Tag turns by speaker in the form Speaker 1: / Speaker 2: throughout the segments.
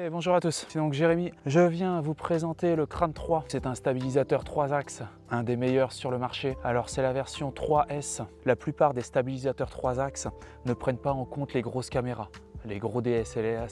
Speaker 1: Et bonjour à tous, c'est donc Jérémy. Je viens vous présenter le Crane 3. C'est un stabilisateur 3 axes, un des meilleurs sur le marché. Alors c'est la version 3S. La plupart des stabilisateurs 3 axes ne prennent pas en compte les grosses caméras, les gros DSLR.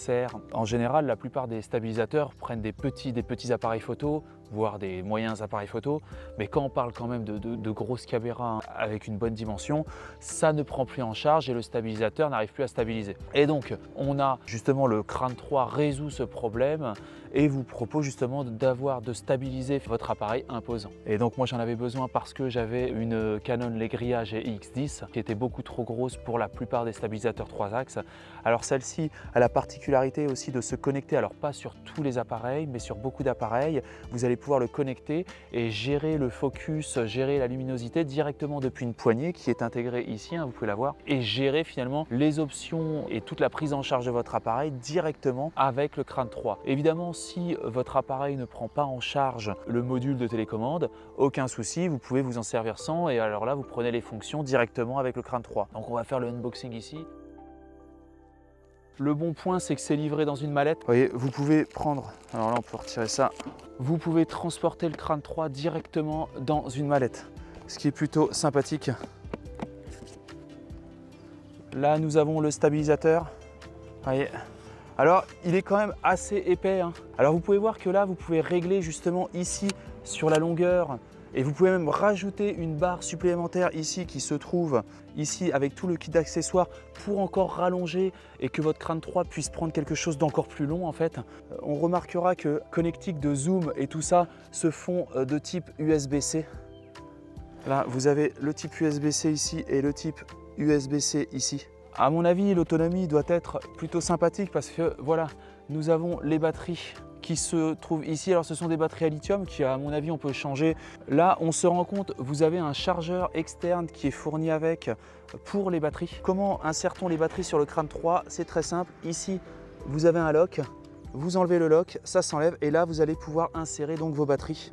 Speaker 1: En général, la plupart des stabilisateurs prennent des petits appareils photo, voire des moyens appareils photo. Mais quand on parle quand même de grosses caméras avec une bonne dimension, ça ne prend plus en charge et le stabilisateur n'arrive plus à stabiliser. Et donc, on a justement le Crane 3 résout ce problème et vous propose justement de stabiliser votre appareil imposant. Et donc moi j'en avais besoin parce que j'avais une Canon Legria GX10 qui était beaucoup trop grosse pour la plupart des stabilisateurs 3 axes. Alors celle-ci a la particularité aussi de se connecter, alors pas sur tous les appareils, mais sur beaucoup d'appareils. Vous allez pouvoir le connecter et gérer le focus, gérer la luminosité directement depuis une poignée qui est intégrée ici, vous pouvez la voir, et gérer finalement les options et toute la prise en charge de votre appareil directement avec le Crane 3. Évidemment, si votre appareil ne prend pas en charge le module de télécommande, aucun souci, vous pouvez vous en servir sans et alors là, vous prenez les fonctions directement avec le Crane 3. Donc on va faire le unboxing ici. Le bon point, c'est que c'est livré dans une mallette. Vous voyez, vous pouvez prendre, alors là on peut retirer ça, vous pouvez transporter le Crane 3 directement dans une mallette, ce qui est plutôt sympathique. Là, nous avons le stabilisateur. Vous voyez. Alors, il est quand même assez épais. Alors, vous pouvez voir que là, vous pouvez régler justement ici sur la longueur et vous pouvez même rajouter une barre supplémentaire ici qui se trouve ici avec tout le kit d'accessoires pour encore rallonger et que votre Crane 3 puisse prendre quelque chose d'encore plus long en fait. On remarquera que connectiques de zoom et tout ça se font de type USB-C. Là, vous avez le type USB-C ici et le type USB-C ici. À mon avis, l'autonomie doit être plutôt sympathique parce que voilà, nous avons les batteries qui se trouvent ici. Alors ce sont des batteries à lithium qui, à mon avis, on peut changer. Là, on se rend compte, vous avez un chargeur externe qui est fourni avec pour les batteries. Comment insère-t-on les batteries sur le Crane 3? C'est très simple. Ici, vous avez un lock. Vous enlevez le lock, ça s'enlève et là, vous allez pouvoir insérer donc vos batteries.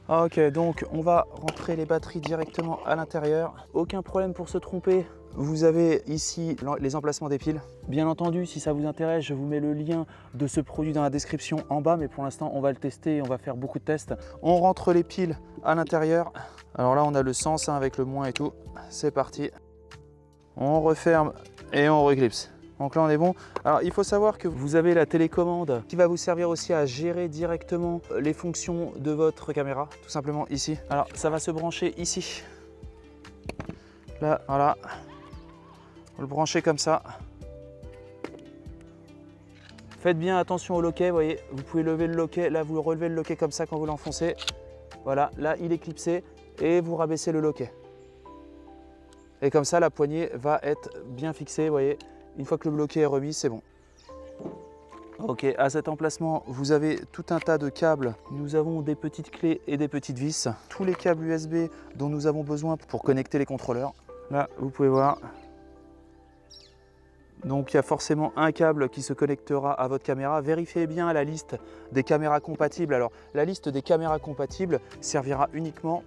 Speaker 1: Ok, donc on va rentrer les batteries directement à l'intérieur. Aucun problème pour se tromper. Vous avez ici les emplacements des piles. Bien entendu, si ça vous intéresse, je vous mets le lien de ce produit dans la description en bas, mais pour l'instant, on va le tester et on va faire beaucoup de tests. On rentre les piles à l'intérieur. Alors là, on a le sens avec le moins et tout. C'est parti. On referme et on reclipse. Donc là, on est bon. Alors, il faut savoir que vous avez la télécommande qui va vous servir aussi à gérer directement les fonctions de votre caméra, tout simplement ici. Alors, ça va se brancher ici. Là, voilà. Vous le branchez comme ça. Faites bien attention au loquet, vous voyez, vous pouvez lever le loquet, là vous relevez le loquet comme ça quand vous l'enfoncez. Voilà, là il est clipsé et vous rabaissez le loquet. Et comme ça la poignée va être bien fixée, vous voyez. Une fois que le loquet est remis, c'est bon. Ok, à cet emplacement, vous avez tout un tas de câbles. Nous avons des petites clés et des petites vis. Tous les câbles USB dont nous avons besoin pour connecter les contrôleurs. Là, vous pouvez voir. Donc il y a forcément un câble qui se connectera à votre caméra. Vérifiez bien la liste des caméras compatibles. Alors la liste des caméras compatibles servira uniquement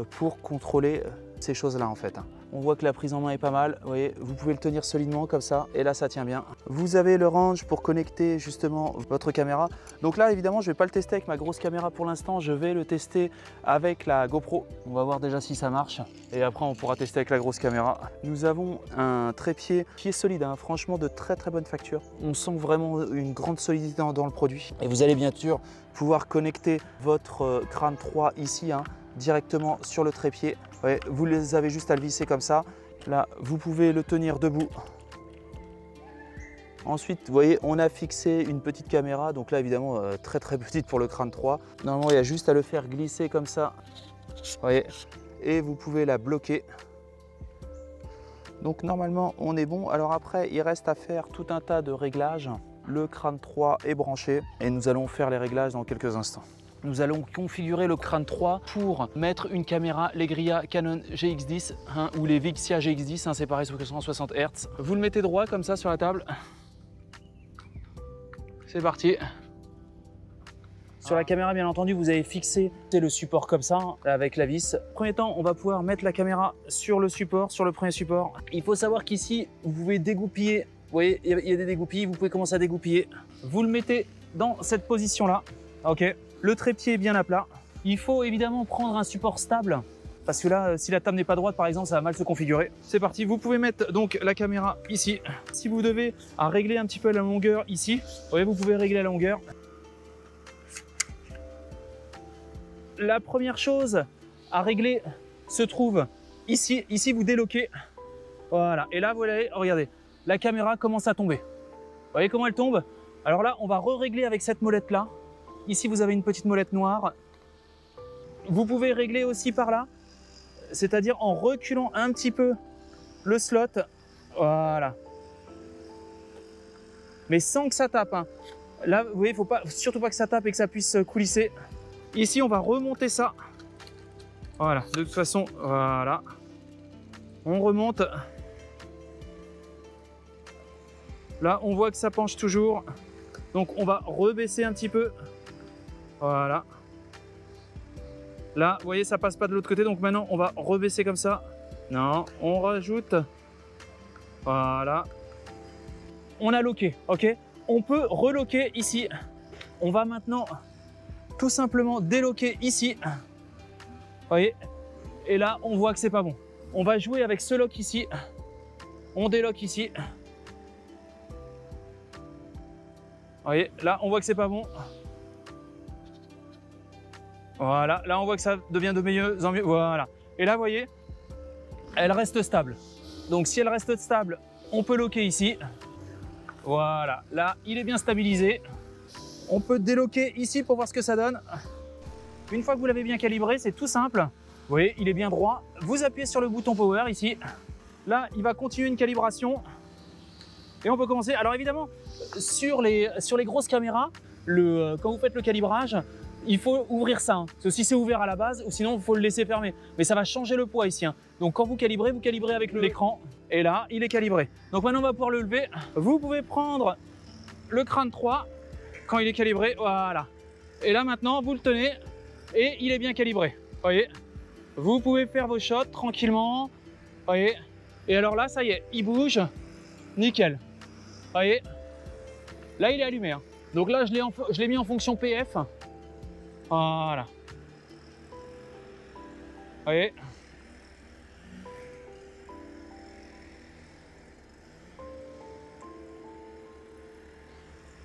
Speaker 1: pour contrôler ces choses-là en fait. On voit que la prise en main est pas mal. Vous voyez, vous pouvez le tenir solidement comme ça et là ça tient bien. Vous avez le range pour connecter justement votre caméra. Donc là évidemment je ne vais pas le tester avec ma grosse caméra pour l'instant. Je vais le tester avec la GoPro. On va voir déjà si ça marche et après on pourra tester avec la grosse caméra. Nous avons un trépied qui est solide, franchement de très bonne facture. On sent vraiment une grande solidité dans le produit. Et vous allez bien sûr pouvoir connecter votre Crane 3 ici directement sur le trépied. Ouais, vous les avez juste à le visser comme ça. Là, vous pouvez le tenir debout. Ensuite, vous voyez, on a fixé une petite caméra. Donc là, évidemment, très petite pour le Crane 3. Normalement, il y a juste à le faire glisser comme ça. Vous voyez, et vous pouvez la bloquer. Donc normalement, on est bon. Alors après, il reste à faire tout un tas de réglages. Le Crane 3 est branché et nous allons faire les réglages dans quelques instants. Nous allons configurer le Crane 3 pour mettre une caméra Legria Canon GX10 ou les Vixia GX10 séparés sur 160 Hz. Vous le mettez droit comme ça sur la table. C'est parti. Sur la caméra, bien entendu, vous avez fixé le support comme ça avec la vis. Premier temps, on va pouvoir mettre la caméra sur le support, sur le premier support. Il faut savoir qu'ici, vous pouvez dégoupiller Vous voyez, il y a des dégoupilles, vous pouvez commencer à dégoupiller. Vous le mettez dans cette position-là. Ok. Le trépied est bien à plat. Il faut évidemment prendre un support stable. Parce que là, si la table n'est pas droite, par exemple, ça va mal se configurer. C'est parti, vous pouvez mettre donc la caméra ici. Si vous devez régler un petit peu la longueur ici, vous voyez, vous pouvez régler la longueur. La première chose à régler se trouve ici. Ici, vous déloquez. Voilà. Et là, vous voyez, regardez, la caméra commence à tomber. Vous voyez comment elle tombe? Alors là, on va re-régler avec cette molette-là. Ici, vous avez une petite molette noire. Vous pouvez régler aussi par là, c'est-à-dire en reculant un petit peu le slot. Voilà. Mais sans que ça tape. Hein. Là, vous voyez, il ne faut surtout pas que ça tape et que ça puisse coulisser. Ici, on va remonter ça. Voilà, de toute façon, voilà. On remonte. Là, on voit que ça penche toujours. Donc, on va rebaisser un petit peu. Voilà. Là, vous voyez, ça passe pas de l'autre côté. Donc, maintenant, on va rebaisser comme ça. Non, on rajoute. Voilà. On a loqué, ok? On peut reloquer ici. On va maintenant tout simplement déloquer ici. Vous voyez? Et là, on voit que c'est pas bon. On va jouer avec ce lock ici. On déloque ici. Vous voyez? Là, on voit que c'est pas bon. Voilà. Là, on voit que ça devient de mieux en mieux. Voilà. Et là, vous voyez, elle reste stable. Donc, si elle reste stable, on peut loquer ici. Voilà. Là, il est bien stabilisé. On peut déloquer ici pour voir ce que ça donne. Une fois que vous l'avez bien calibré, c'est tout simple. Vous voyez, il est bien droit. Vous appuyez sur le bouton Power ici. Là, il va continuer une calibration. Et on peut commencer. Alors évidemment, sur les grosses caméras, quand vous faites le calibrage, il faut ouvrir ça. Hein. Parce que si c'est ouvert à la base, ou sinon, il faut le laisser fermer. Mais ça va changer le poids ici. Hein. Donc quand vous calibrez avec l'écran. Et là, il est calibré. Donc maintenant, on va pouvoir le lever. Vous pouvez prendre le crâne 3 quand il est calibré. Voilà. Et là, maintenant, vous le tenez et il est bien calibré. Vous voyez? Vous pouvez faire vos shots tranquillement. Vous voyez? Et alors là, ça y est, il bouge. Nickel. Vous voyez? Là, il est allumé. Hein. Donc là, je l'ai mis en fonction PF. Voilà. Vous voyez?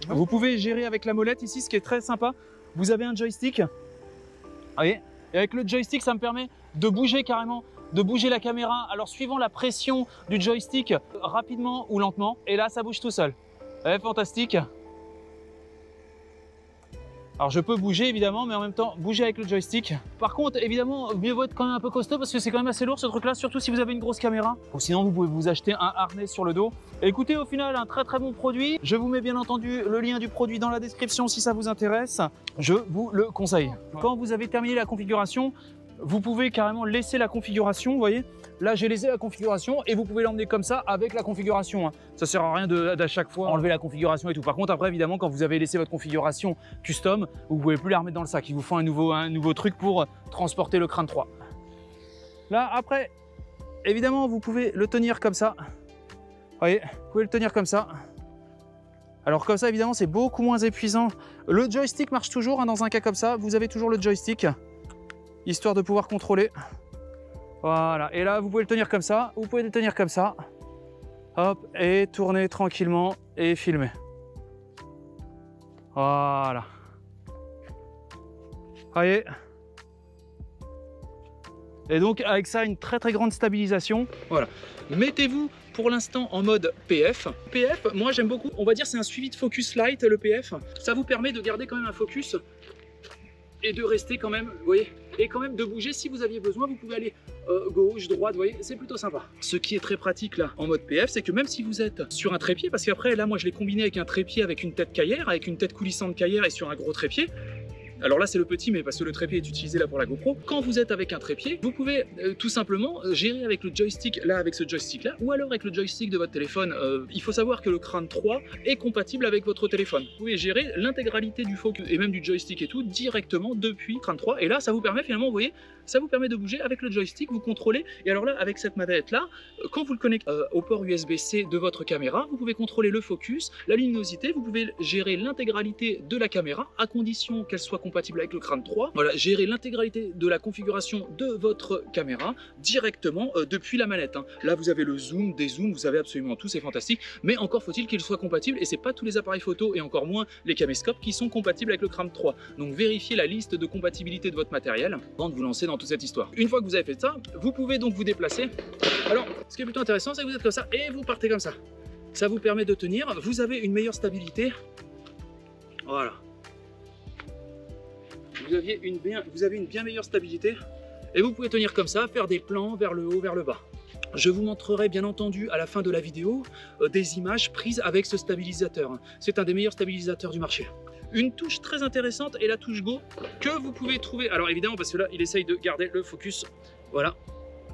Speaker 1: Vous pouvez gérer avec la molette ici, ce qui est très sympa. Vous avez un joystick. Vous voyez? Et avec le joystick, ça me permet de bouger carrément, de bouger la caméra. Alors, suivant la pression du joystick, rapidement ou lentement. Et là, ça bouge tout seul. Ouais, fantastique. Alors, je peux bouger évidemment, mais en même temps, bouger avec le joystick. Par contre, évidemment, mieux vaut être quand même un peu costaud parce que c'est quand même assez lourd ce truc-là, surtout si vous avez une grosse caméra. Ou sinon, vous pouvez vous acheter un harnais sur le dos. Et écoutez, au final, un très bon produit. Je vous mets bien entendu le lien du produit dans la description si ça vous intéresse. Je vous le conseille. Quand vous avez terminé la configuration, vous pouvez carrément laisser la configuration, vous voyez. Là, j'ai laissé la configuration et vous pouvez l'emmener comme ça avec la configuration. Hein. Ça sert à rien d'à chaque fois enlever la configuration et tout. Par contre, après, évidemment, quand vous avez laissé votre configuration custom, vous pouvez plus la remettre dans le sac. Il vous faut un nouveau truc pour transporter le crâne 3. Là, après, évidemment, vous pouvez le tenir comme ça. Vous voyez, vous pouvez le tenir comme ça. Alors comme ça, évidemment, c'est beaucoup moins épuisant. Le joystick marche toujours. Hein, dans un cas comme ça, vous avez toujours le joystick, histoire de pouvoir contrôler. Voilà, et là vous pouvez le tenir comme ça, vous pouvez le tenir comme ça, hop, et tourner tranquillement et filmer. Voilà. Voyez. Et donc avec ça, une très grande stabilisation. Voilà. Mettez-vous pour l'instant en mode PF. PF, moi j'aime beaucoup, on va dire c'est un suivi de focus light le PF. Ça vous permet de garder quand même un focus et de rester quand même, vous voyez, et quand même de bouger si vous aviez besoin. Vous pouvez aller gauche, droite, vous voyez, c'est plutôt sympa. Ce qui est très pratique là en mode PF, c'est que même si vous êtes sur un trépied, parce qu'après là moi je l'ai combiné avec un trépied avec une tête caillère, avec une tête coulissante caillère et sur un gros trépied,
Speaker 2: Alors là c'est le petit, mais parce que le trépied est utilisé là pour la GoPro. Quand vous êtes avec un trépied, vous pouvez tout simplement gérer avec le joystick, là avec ce joystick là, ou alors avec le joystick de votre téléphone. Il faut savoir que le Crane 3 est compatible avec votre téléphone. Vous pouvez gérer l'intégralité du focus et même du joystick et tout directement depuis Crane 3. Et là ça vous permet finalement, vous voyez, ça vous permet de bouger avec le joystick, vous contrôlez. Et alors là avec cette manette là, quand vous le connectez au port USB-C de votre caméra, vous pouvez contrôler le focus, la luminosité, vous pouvez gérer l'intégralité de la caméra à condition qu'elle soit compatible avec le Crane 3. Voilà, gérer l'intégralité de la configuration de votre caméra directement depuis la manette. Là, vous avez le zoom, des zooms, vous avez absolument tout, c'est fantastique. Mais encore faut-il qu'il soit compatible et c'est pas tous les appareils photo et encore moins les caméscopes qui sont compatibles avec le Crane 3. Donc vérifiez la liste de compatibilité de votre matériel avant de vous lancer dans toute cette histoire. Une fois que vous avez fait ça, vous pouvez donc vous déplacer. Alors, ce qui est plutôt intéressant, c'est que vous êtes comme ça et vous partez comme ça. Ça vous permet de tenir, vous avez une meilleure stabilité. Voilà. Vous avez une bien meilleure stabilité et vous pouvez tenir comme ça, faire des plans vers le haut, vers le bas. Je vous montrerai bien entendu à la fin de la vidéo des images prises avec ce stabilisateur. C'est un des meilleurs stabilisateurs du marché. Une touche très intéressante est la touche Go que vous pouvez trouver. Alors évidemment parce que là il essaye de garder le focus. Voilà.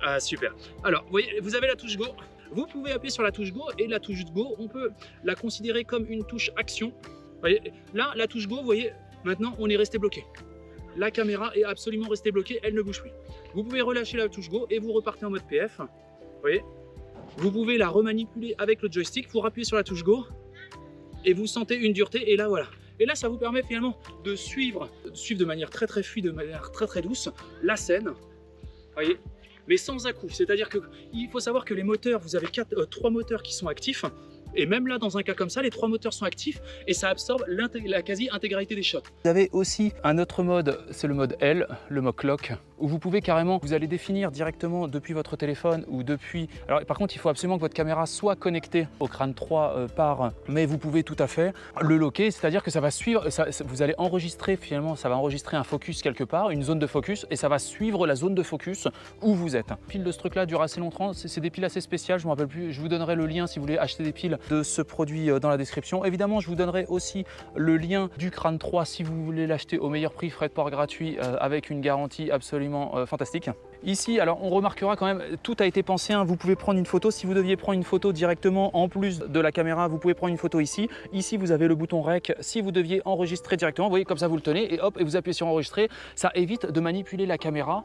Speaker 2: Ah super. Alors vous voyez, vous avez la touche Go. Vous pouvez appuyer sur la touche Go et la touche Go, on peut la considérer comme une touche action. Vous voyez, là, la touche Go, vous voyez, maintenant on est resté bloqué. La caméra est absolument restée bloquée, elle ne bouge plus. Vous pouvez relâcher la touche Go et vous repartez en mode PF. Vous voyez, vous pouvez la remanipuler avec le joystick, vous rappuyez sur la touche Go et vous sentez une dureté et là voilà. Et là, ça vous permet finalement de suivre de manière très fluide, de manière très douce la scène. Vous voyez, mais sans à-coups. C'est-à-dire qu'il faut savoir que les moteurs, vous avez 3 moteurs qui sont actifs. Et même là, dans un cas comme ça, les 3 moteurs sont actifs et ça absorbe la quasi-intégralité des shots.
Speaker 1: Vous avez aussi un autre mode, c'est le mode L, le mode clock, où vous pouvez carrément, vous allez définir directement depuis votre téléphone ou depuis... Alors par contre, il faut absolument que votre caméra soit connectée au Crane 3 mais vous pouvez tout à fait le locker, c'est-à-dire que ça va suivre, vous allez enregistrer finalement, ça va enregistrer un focus quelque part, une zone de focus, et ça va suivre la zone de focus où vous êtes. Les piles de ce truc-là durent assez longtemps, c'est des piles assez spéciales, je ne me rappelle plus, je vous donnerai le lien si vous voulez acheter des piles de ce produit dans la description. Évidemment, je vous donnerai aussi le lien du Crane 3 si vous voulez l'acheter au meilleur prix, frais de port gratuit, avec une garantie absolument fantastique. Ici, alors on remarquera quand même, tout a été pensé, hein. Vous pouvez prendre une photo, si vous deviez prendre une photo directement en plus de la caméra, vous pouvez prendre une photo ici. Ici, vous avez le bouton REC, si vous deviez enregistrer directement, vous voyez, comme ça vous le tenez et hop, et vous appuyez sur enregistrer. Ça évite de manipuler la caméra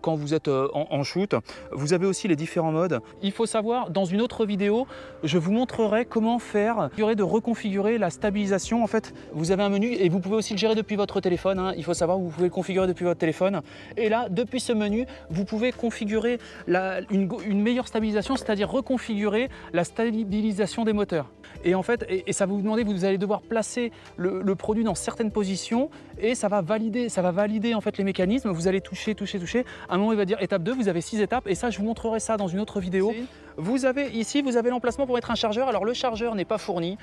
Speaker 1: quand vous êtes en shoot. Vous avez aussi les différents modes. Il faut savoir, dans une autre vidéo, je vous montrerai comment faire, de reconfigurer la stabilisation. En fait, vous avez un menu et vous pouvez aussi le gérer depuis votre téléphone, hein. Il faut savoir, vous pouvez le configurer depuis votre téléphone. Et là, depuis ce menu, vous pouvez configurer une meilleure stabilisation, c'est-à-dire reconfigurer la stabilisation des moteurs. Et en fait, ça va vous demander, vous allez devoir placer le produit dans certaines positions et ça va valider en fait les mécanismes. Vous allez toucher. À un moment, il va dire étape 2, vous avez 6 étapes et ça, je vous montrerai ça dans une autre vidéo. Vous avez ici, vous avez l'emplacement pour mettre un chargeur. Alors le chargeur n'est pas fourni,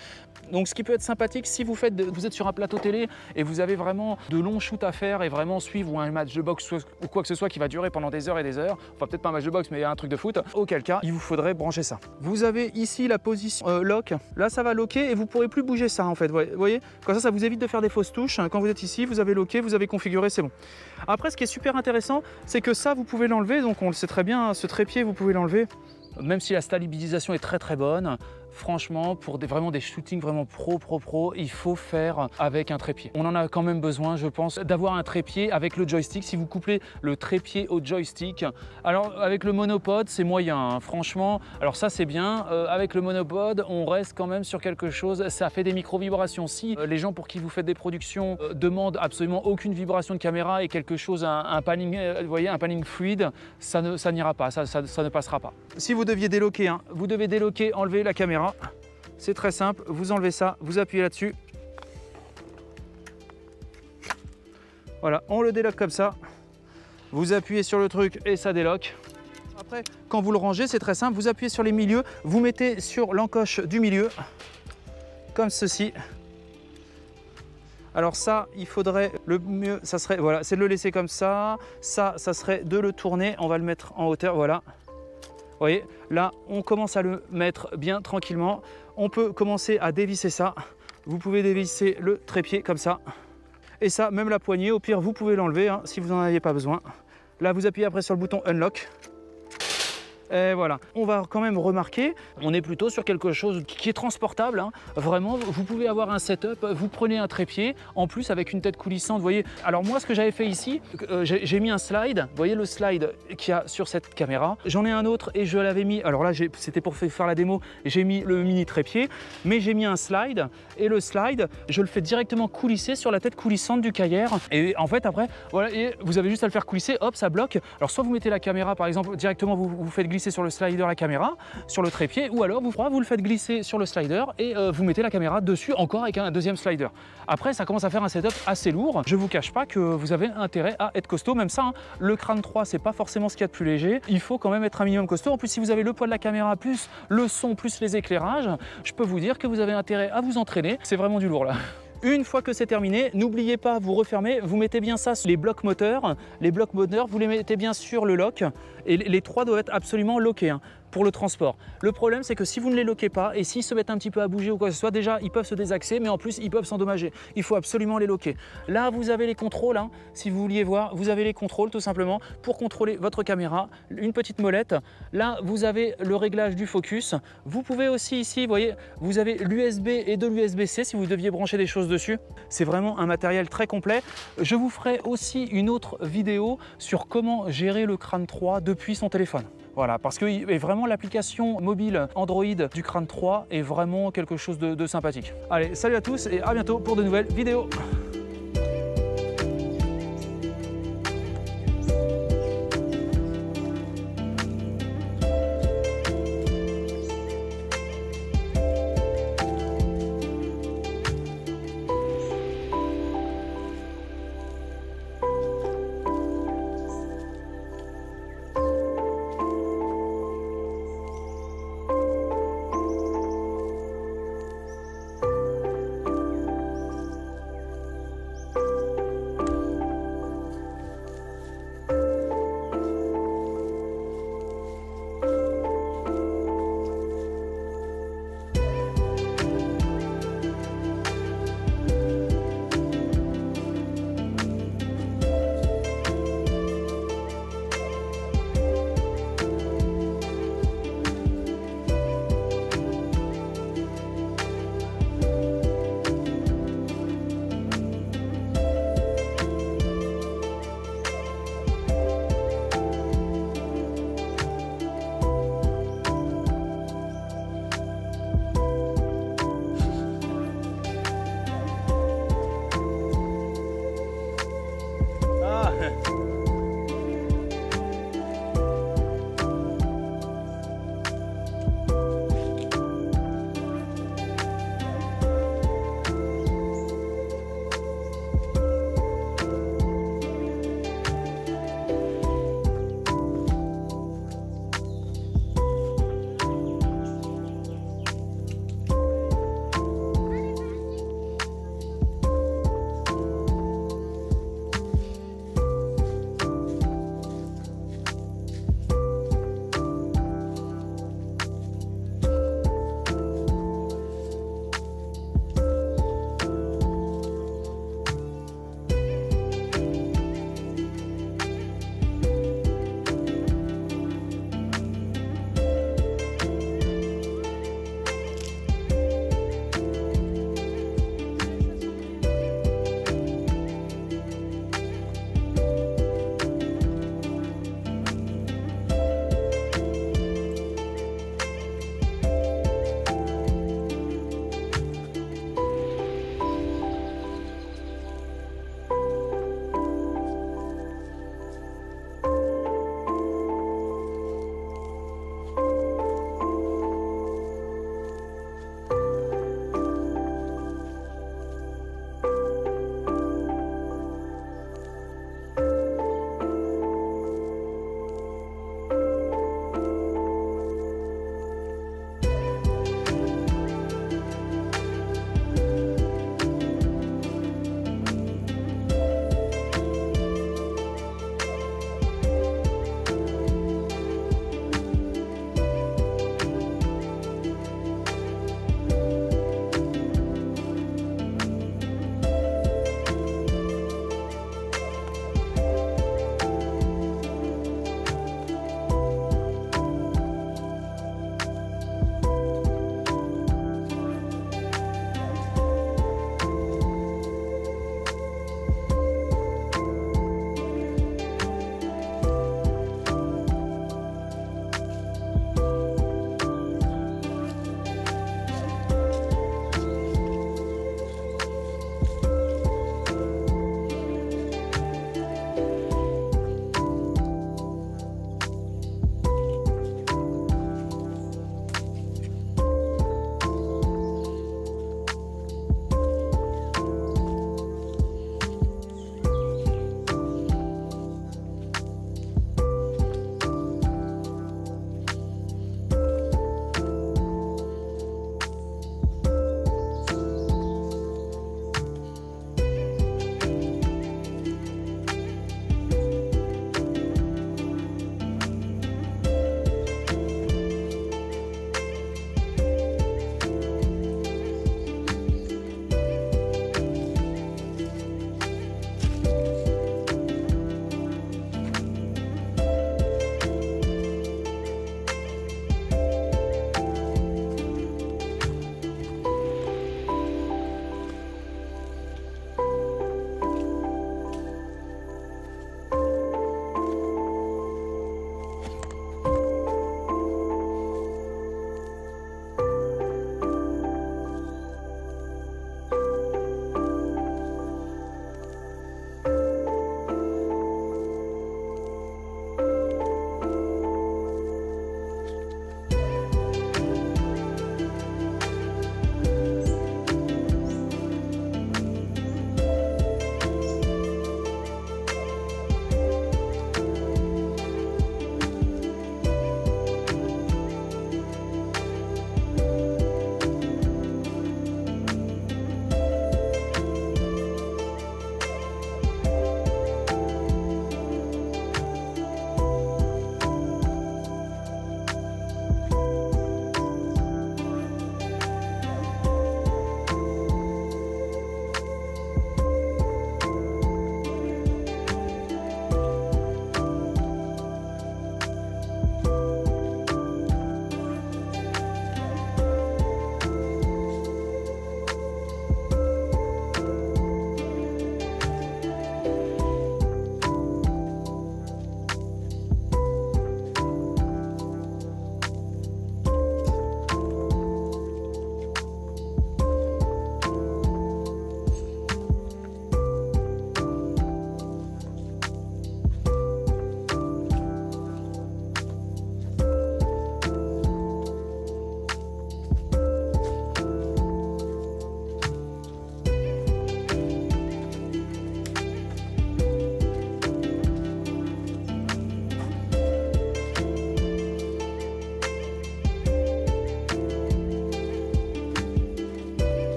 Speaker 1: donc ce qui peut être sympathique si vous êtes sur un plateau télé et vous avez vraiment de longs shoots à faire et vraiment suivre un match de boxe ou quoi que ce soit qui va durer pendant des heures et des heures, enfin peut-être pas un match de boxe mais un truc de foot, auquel cas il vous faudrait brancher ça. Vous avez ici la position lock, là ça va locker et vous pourrez plus bouger ça en fait, vous voyez, comme ça vous évite de faire des fausses touches. Quand vous êtes ici, vous avez locké, vous avez configuré, c'est bon. Après, ce qui est super intéressant, c'est que ça vous pouvez l'enlever, donc on le sait très bien, ce trépied vous pouvez l'enlever. Même si la stabilisation est très bonne, franchement, pour vraiment des shootings vraiment pro, il faut faire avec un trépied. On en a quand même besoin, je pense, d'avoir un trépied avec le joystick. Si vous couplez le trépied au joystick, alors avec le monopode, c'est moyen, hein, franchement. Alors ça, c'est bien. Avec le monopode, on reste quand même sur quelque chose. Ça fait des micro-vibrations. Si les gens pour qui vous faites des productions demandent absolument aucune vibration de caméra et quelque chose, un panning, vous voyez, un panning fluide, ça n'ira pas, ça ne passera pas. Si vous deviez déloquer, hein, vous devez déloquer, enlever la caméra. C'est très simple, vous enlevez ça, vous appuyez là-dessus. Voilà, on le déloque comme ça. Vous appuyez sur le truc et ça déloque. Après, quand vous le rangez, c'est très simple, vous appuyez sur les milieux, vous mettez sur l'encoche du milieu, comme ceci. Alors ça, il faudrait, le mieux, ça serait, voilà, c'est de le laisser comme ça. Ça serait de le tourner, on va le mettre en hauteur, voilà. Vous voyez, là, on commence à le mettre bien tranquillement. On peut commencer à dévisser ça. Vous pouvez dévisser le trépied comme ça. Et ça, même la poignée, au pire, vous pouvez l'enlever hein, si vous n'en avez pas besoin. Là, vous appuyez après sur le bouton Unlock. Et voilà, on va quand même remarquer, on est plutôt sur quelque chose qui est transportable, hein. Vraiment, vous pouvez avoir un setup, vous prenez un trépied, en plus avec une tête coulissante, vous voyez. Alors moi, ce que j'avais fait ici, j'ai mis un slide, vous voyez le slide qu'il y a sur cette caméra. J'en ai un autre et je l'avais mis, alors là, c'était pour faire la démo, j'ai mis le mini trépied, mais j'ai mis un slide, et le slide, je le fais directement coulisser sur la tête coulissante du Kayer. Et en fait, après, voilà, et vous avez juste à le faire coulisser, hop, ça bloque. Alors soit vous mettez la caméra, par exemple, directement, vous faites glisser sur le slider la caméra, sur le trépied, ou alors vous le faites glisser sur le slider et vous mettez la caméra dessus encore avec un deuxième slider. Après, ça commence à faire un setup assez lourd. Je vous cache pas que vous avez intérêt à être costaud, même ça, hein, le Crane 3, c'est pas forcément ce qu'il y a de plus léger. Il faut quand même être un minimum costaud. En plus, si vous avez le poids de la caméra, plus le son, plus les éclairages, je peux vous dire que vous avez intérêt à vous entraîner. C'est vraiment du lourd là. Une fois que c'est terminé, n'oubliez pas, vous refermez, vous mettez bien ça sur les blocs moteurs. Les blocs moteurs, vous les mettez bien sur le lock et les trois doivent être absolument lockés hein, pour le transport. Le problème, c'est que si vous ne les loquez pas et s'ils se mettent un petit peu à bouger ou quoi que ce soit, déjà, ils peuvent se désaxer, mais en plus, ils peuvent s'endommager. Il faut absolument les loquer. Là, vous avez les contrôles, hein, si vous vouliez voir, vous avez les contrôles tout simplement pour contrôler votre caméra. Une petite molette. Là, vous avez le réglage du focus. Vous pouvez aussi ici, vous voyez, vous avez l'USB et de l'USB-C si vous deviez brancher des choses dessus. C'est vraiment un matériel très complet. Je vous ferai aussi une autre vidéo sur comment gérer le Crane 3 depuis son téléphone. Voilà, parce que vraiment l'application mobile Android du Crane 3 est vraiment quelque chose de sympathique. Allez, salut à tous et à bientôt pour de nouvelles vidéos.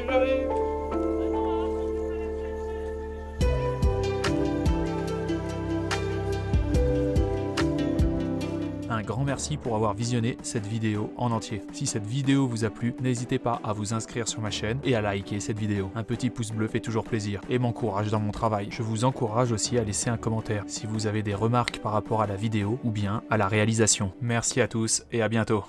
Speaker 2: j'arrive.
Speaker 3: Un grand merci pour avoir visionné cette vidéo en entier. Si cette vidéo vous a plu, n'hésitez pas à vous inscrire sur ma chaîne et à liker cette vidéo. Un petit pouce bleu fait toujours plaisir et m'encourage dans mon travail. Je vous encourage aussi à laisser un commentaire si vous avez des remarques par rapport à la vidéo ou bien à la réalisation. Merci à tous et à bientôt.